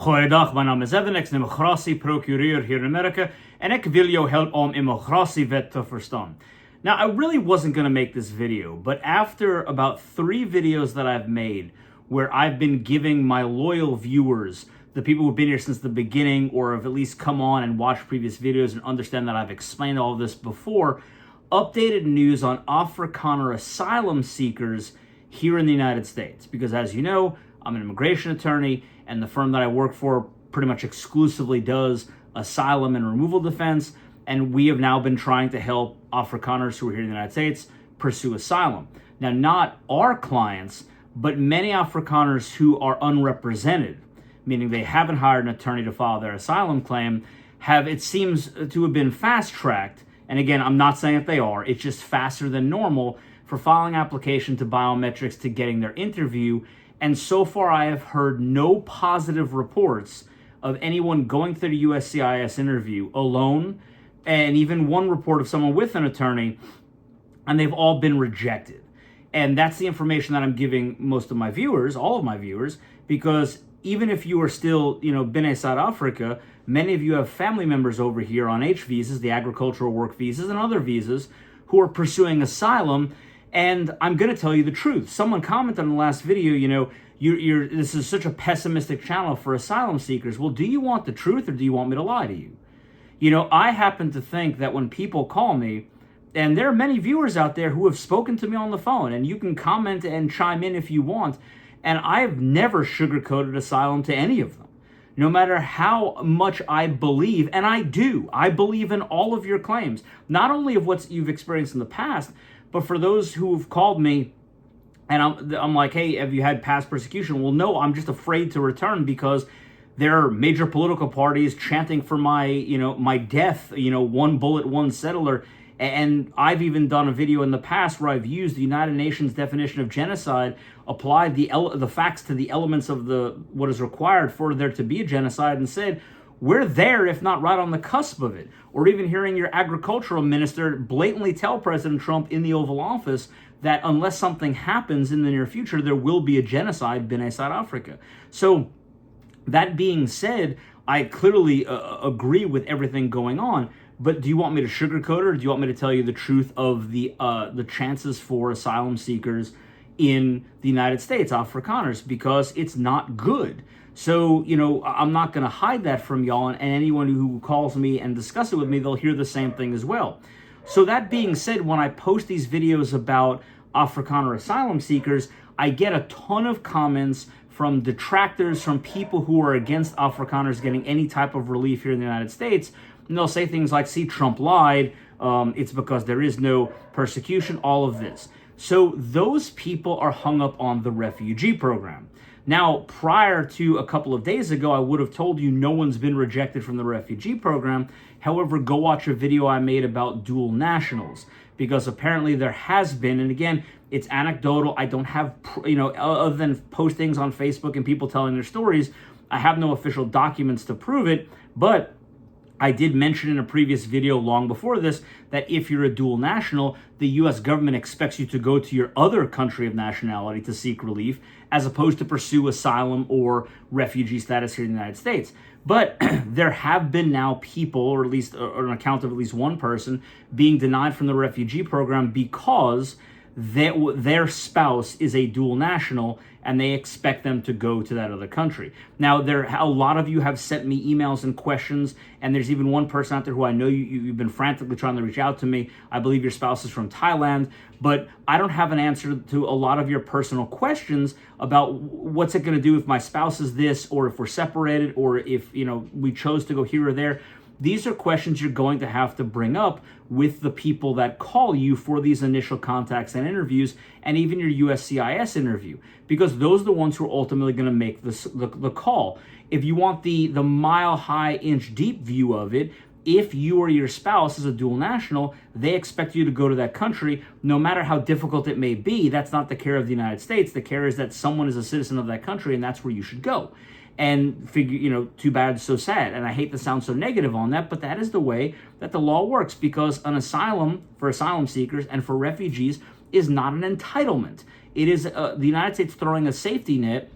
Goeiedag, mijn naam is Evan, ik ben immigrasieprocureur hier in Amerika en ik wil jou helpen om immigratiewet te verstaan. Now, I really wasn't going to make this video, but after about 3 videos that I've made where I've been giving my loyal viewers, the people who've been here since the beginning or have at least come on and watched previous videos and understand that I've explained all of this before, updated news on Afrikaner asylum seekers here in the United States. Because as you know, I'm an immigration attorney, and the firm that I work for pretty much exclusively does asylum and removal defense, and we have now been trying to help Afrikaners who are here in the United States pursue asylum. Now, not our clients, but many Afrikaners who are unrepresented, meaning they haven't hired an attorney to file their asylum claim, have, it seems to have been fast-tracked. And again, I'm not saying that they are, it's just faster than normal for filing application to biometrics to getting their interview. And so far, I have heard no positive reports of anyone going through the USCIS interview alone, and even one report of someone with an attorney, and they've all been rejected. And that's the information that I'm giving most of my viewers, all of my viewers, because even if you are still, been South Africa, many of you have family members over here on H visas, the agricultural work visas, and other visas, who are pursuing asylum. And I'm going to tell you the truth. Someone commented in the last video, this is such a pessimistic channel for asylum seekers. Well, do you want the truth or do you want me to lie to you? I happen to think that when people call me, and there are many viewers out there who have spoken to me on the phone, and you can comment and chime in if you want, and I've never sugarcoated asylum to any of them. No matter how much I believe, and I believe in all of your claims, not only of what you've experienced in the past, but for those who have called me and I'm like, hey, have you had past persecution? Well, no, I'm just afraid to return because there are major political parties chanting for my, my death, one bullet, one settler. And I've even done a video in the past where I've used the United Nations definition of genocide, applied the facts to the elements of what is required for there to be a genocide, and said, we're there, if not right on the cusp of it. Or even hearing your agricultural minister blatantly tell President Trump in the Oval Office that unless something happens in the near future, there will be a genocide in South Africa. So that being said, I clearly agree with everything going on. But do you want me to sugarcoat it, or do you want me to tell you the truth of the chances for asylum seekers in the United States, Afrikaners? Because it's not good. So, I'm not going to hide that from y'all, and anyone who calls me and discuss it with me, they'll hear the same thing as well. So that being said, when I post these videos about Afrikaner asylum seekers, I get a ton of comments from detractors, from people who are against Afrikaners getting any type of relief here in the United States. And they'll say things like, see, Trump lied, it's because there is no persecution, all of this. So those people are hung up on the refugee program. Now, prior to a couple of days ago, I would have told you no one's been rejected from the refugee program. However, go watch a video I made about dual nationals, because apparently there has been, and again, it's anecdotal. I don't have, other than postings on Facebook and people telling their stories, I have no official documents to prove it, but I did mention in a previous video long before this that if you're a dual national, the U.S. government expects you to go to your other country of nationality to seek relief, as opposed to pursue asylum or refugee status here in the United States. But there have been now people, or at least an account of at least one person, being denied from the refugee program because their spouse is a dual national and they expect them to go to that other country. Now, a lot of you have sent me emails and questions, and there's even one person out there who I know you've been frantically trying to reach out to me. I believe your spouse is from Thailand, but I don't have an answer to a lot of your personal questions about what's it going to do if my spouse is this, or if we're separated, or if we chose to go here or there. These are questions you're going to have to bring up with the people that call you for these initial contacts and interviews, and even your USCIS interview, because those are the ones who are ultimately going to make the call. If you want the mile-high, inch-deep view of it, if you or your spouse is a dual national, they expect you to go to that country, no matter how difficult it may be. That's not the care of the United States. The care is that someone is a citizen of that country, and that's where you should go. And figure, too bad, so sad. And I hate to sound so negative on that, but that is the way that the law works, because an asylum for asylum seekers and for refugees is not an entitlement. It is the United States throwing a safety net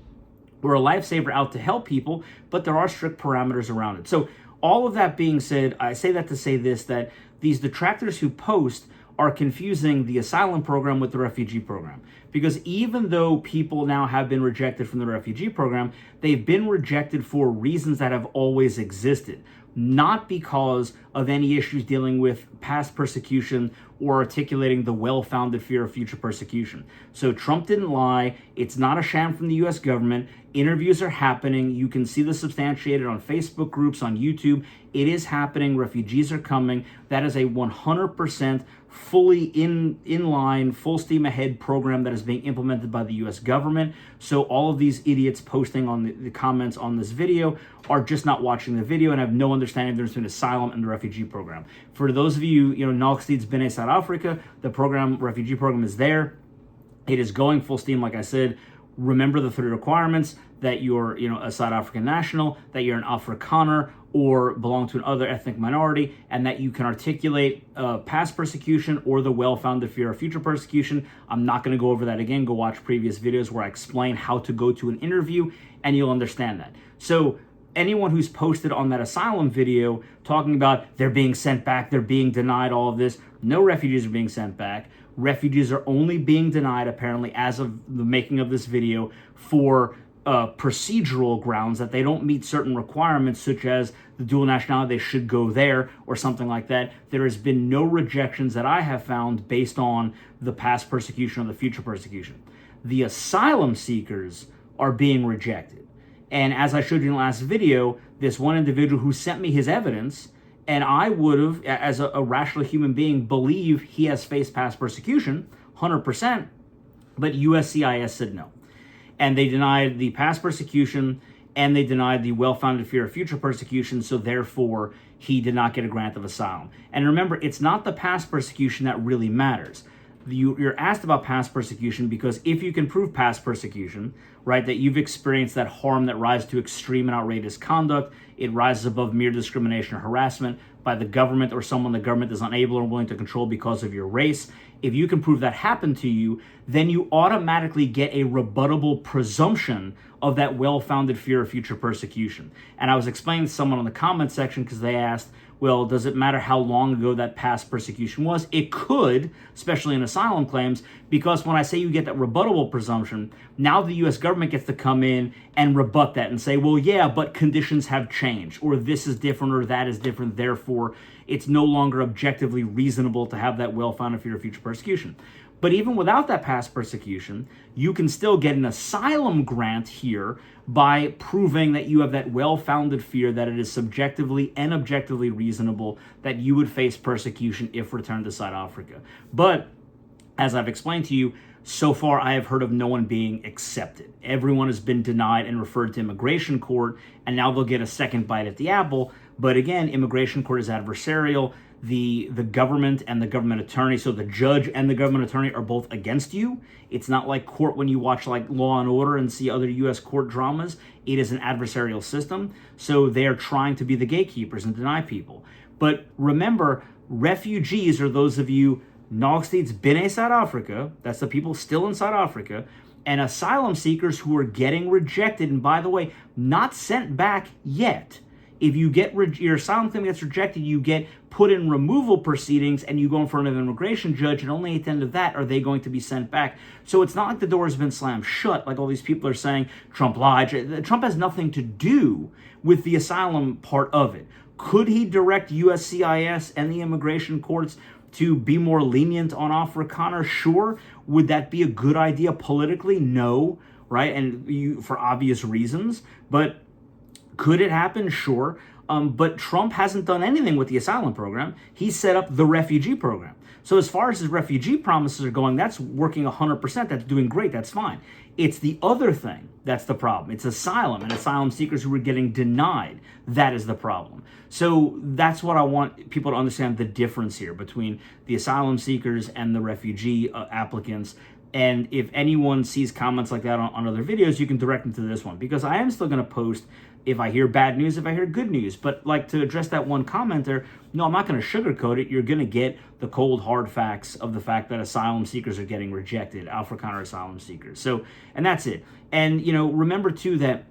We're a lifesaver out to help people, but there are strict parameters around it. So all of that being said, I say that to say this, that these detractors who post are confusing the asylum program with the refugee program. Because even though people now have been rejected from the refugee program, they've been rejected for reasons that have always existed, not because of any issues dealing with past persecution or articulating the well-founded fear of future persecution. So Trump didn't lie. It's not a sham from the US government. Interviews are happening. You can see this substantiated on Facebook groups, on YouTube. It is happening. Refugees are coming. That is a 100% fully in line, full steam ahead program that is being implemented by the US government. So all of these idiots posting on the comments on this video are just not watching the video and have no understanding of the difference between asylum and the refugee program. For those of you, Asylees binnen South Africa, the refugee program is there. It is going full steam, like I said. Remember the 3 requirements: that you're, a South African national, that you're an Afrikaner or belong to another ethnic minority, and that you can articulate past persecution or the well-founded fear of future persecution. I'm not going to go over that again. Go watch previous videos where I explain how to go to an interview, and you'll understand that. So anyone who's posted on that asylum video talking about they're being sent back, they're being denied all of this, no refugees are being sent back. Refugees are only being denied, apparently, as of the making of this video, for procedural grounds, that they don't meet certain requirements, such as the dual nationality, they should go there, or something like that. There has been no rejections that I have found based on the past persecution or the future persecution. The asylum seekers are being rejected. And as I showed you in the last video, this one individual who sent me his evidence, and I would have, as a rational human being, believe he has faced past persecution, 100%, but USCIS said no. And they denied the past persecution, and they denied the well-founded fear of future persecution, so therefore he did not get a grant of asylum. And remember, it's not the past persecution that really matters. You're asked about past persecution because if you can prove past persecution, right, that you've experienced that harm that rises to extreme and outrageous conduct, it rises above mere discrimination or harassment by the government or someone the government is unable or unwilling to control because of your race. If you can prove that happened to you, then you automatically get a rebuttable presumption of that well-founded fear of future persecution. And I was explaining to someone in the comment section because they asked, well, does it matter how long ago that past persecution was? It could, especially in asylum claims, because when I say you get that rebuttable presumption, now the U.S. government gets to come in and rebut that and say, well, yeah, but conditions have changed, or this is different, or that is different, therefore it's no longer objectively reasonable to have that well-founded fear of future persecution. But even without that past persecution, you can still get an asylum grant here by proving that you have that well-founded fear that it is subjectively and objectively reasonable that you would face persecution if returned to South Africa. But as I've explained to you, so far I have heard of no one being accepted. Everyone has been denied and referred to immigration court, and now they'll get a second bite at the apple. But again, immigration court is adversarial. The government and the government attorney, so the judge and the government attorney are both against you. It's not like court when you watch like Law and Order and see other U.S. court dramas. It is an adversarial system, so they are trying to be the gatekeepers and deny people. But remember, refugees are those of you, nog steeds binnen South Africa, that's the people still in South Africa, and asylum seekers who are getting rejected, and by the way, not sent back yet. If you get your asylum claim gets rejected, you get put in removal proceedings and you go in front of an immigration judge, and only at the end of that are they going to be sent back. So it's not like the door has been slammed shut, like all these people are saying Trump lied. Trump has nothing to do with the asylum part of it. Could he direct USCIS and the immigration courts to be more lenient on Afrikaner? Sure. Would that be a good idea politically? No, right? And for obvious reasons. But could it happen? Sure. But Trump hasn't done anything with the asylum program. He set up the refugee program. So as far as his refugee promises are going, that's working 100%. That's doing great. That's fine. It's the other thing that's the problem. It's asylum and asylum seekers who are getting denied. That is the problem. So that's what I want people to understand, the difference here between the asylum seekers and the refugee applicants. And if anyone sees comments like that on other videos, you can direct them to this one, because I am still going to post if I hear bad news, if I hear good news. But like, to address that one commenter, no, I'm not going to sugarcoat it. You're going to get the cold, hard facts of the fact that asylum seekers are getting rejected, Afrikaner asylum seekers. So, and that's it. And, remember too that,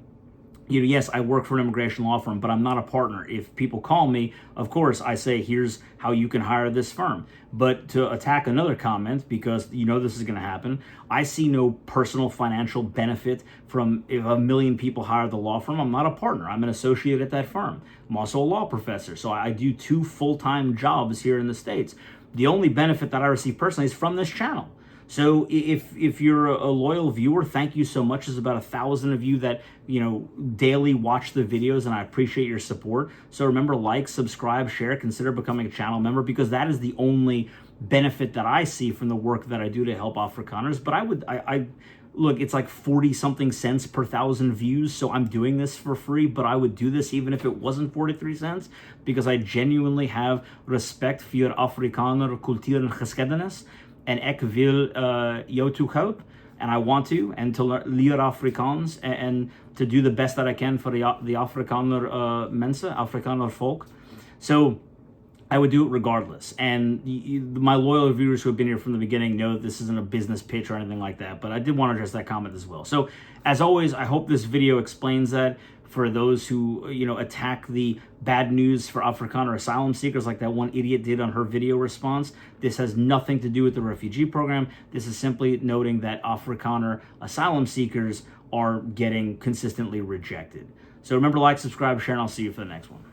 yes, I work for an immigration law firm, but I'm not a partner. If people call me, of course, I say, here's how you can hire this firm. But to attack another comment, because this is going to happen, I see no personal financial benefit from if 1 million people hire the law firm. I'm not a partner. I'm an associate at that firm. I'm also a law professor, so I do 2 full-time jobs here in the States. The only benefit that I receive personally is from this channel. So if you're a loyal viewer, thank you so much. There's about 1,000 of you that, daily watch the videos, and I appreciate your support. So remember, like, subscribe, share, consider becoming a channel member, because that is the only benefit that I see from the work that I do to help Afrikaners. But I look, it's like 40-something cents per 1,000 views, so I'm doing this for free, but I would do this even if it wasn't 43 cents, because I genuinely have respect for Afrikaner cultuur en geskiedenis. En ek wil jou toe help, and I want to, and to leer Afrikaans, and to do the best that I can for the Afrikaner mensen, Afrikaner volk. So I would do it regardless. And my loyal viewers who have been here from the beginning know that this isn't a business pitch or anything like that, but I did want to address that comment as well. So as always, I hope this video explains that. For those who, attack the bad news for Afrikaner asylum seekers, like that one idiot did on her video response, this has nothing to do with the refugee program. This is simply noting that Afrikaner asylum seekers are getting consistently rejected. So remember, like, subscribe, share, and I'll see you for the next one.